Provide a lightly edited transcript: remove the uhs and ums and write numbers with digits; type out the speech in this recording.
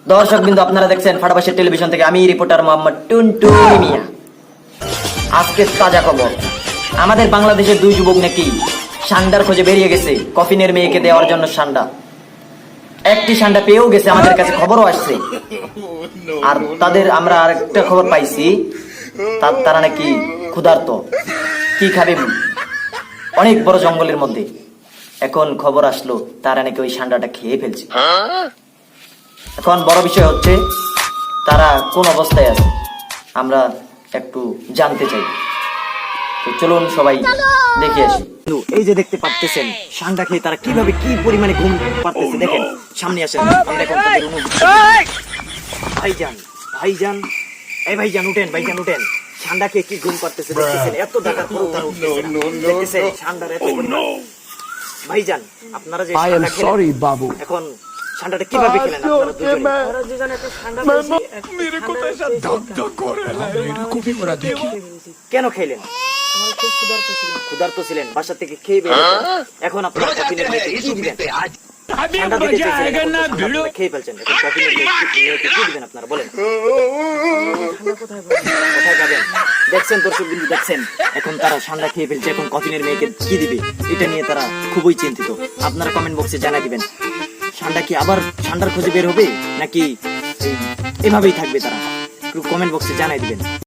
দর্শক বিন্দু, আপনারা দেখছেন ফাটাবাসের টেলিভিশন থেকে আমি রিপোর্টার মোহাম্মদ টুনটুনি মিয়া। আজকে তাজা খবর, আমাদের বাংলাদেশের দুই যুবক নাকি সান্ডার খোঁজে বেরিয়ে গেছে কফিনের মেয়েকে দেওয়ার জন্য। সান্ডা একটি সান্ডা পেয়েও গেছে, আমাদের কাছে খবরও আসছে। আর তাদের আমরা আরেকটা খবর পাইছি, তারা নাকি ক্ষুধার্ত, কি খাবে অনেক বড় জঙ্গলের মধ্যে। এখন খবর আসলো তারা নাকি ওই সান্ডাটা খেয়ে ফেলছে। এখন বড় বিষয় হচ্ছে তারা কোন অবস্থায় আছে আমরা একটু জানতে চাই। তো চলুন সবাই দেখে আসি। এই যে দেখতে পাচ্ছেন সান্ডা খেয়ে তারা কিভাবে কি পরিমাণে ঘুম পাড়তেছে, দেখেন। সামনে আসেন, আমরা এখন তাদের অনুভূতি। ভাইজান ভাইজান এই ভাইজান উঠেন, ভাইজান উঠেন। সান্ডা খেয়ে কি ঘুম পাড়তেছে দেখতেছেন, এত টাকা পরেও তারা উঠতেছে না। দেখতেছেন সান্ডার এত পরিমাণ। ভাইজান আপনারা যে সান্ডা খেলেন, বাবু এখন সান্ডাটা কিভাবে খেলেন আপনারা দুজনে? আমরা দুজনে তো সান্ডা খেয়েছি, মেরে কোথায় সাথে ধক করে মেরে কপি করা দেখি। কেন খেলেন? আমরা খুব ক্ষুধার্ত ছিলেন, বাসা থেকে খেয়ে বের হয়েছেন। এখন আপনারা কফিনের মেয়েকে কি দিবেন? সান্ডা দিতে চেয়েছিলেন, আপনারা খেয়ে ফেলছেন। এখন কফিনের মেয়েকে কি দিবেন আপনারা বলেন? কোথায় যাবেন? দেখছেন দর্শক বিন্দু, দেখছেন এখন তারা সান্ডা খেয়ে ফেলছে, এখন কফিনের মেয়েকে কি দিবে এটা নিয়ে তারা খুবই চিন্তিত। আপনারা কমেন্ট বক্সে জানাই দিবেন, সান্ডা কি আবার সান্ডার খোঁজে বের হবে নাকি এভাবেই থাকবে তারা? একটু কমেন্ট বক্সে জানাই দিবেন।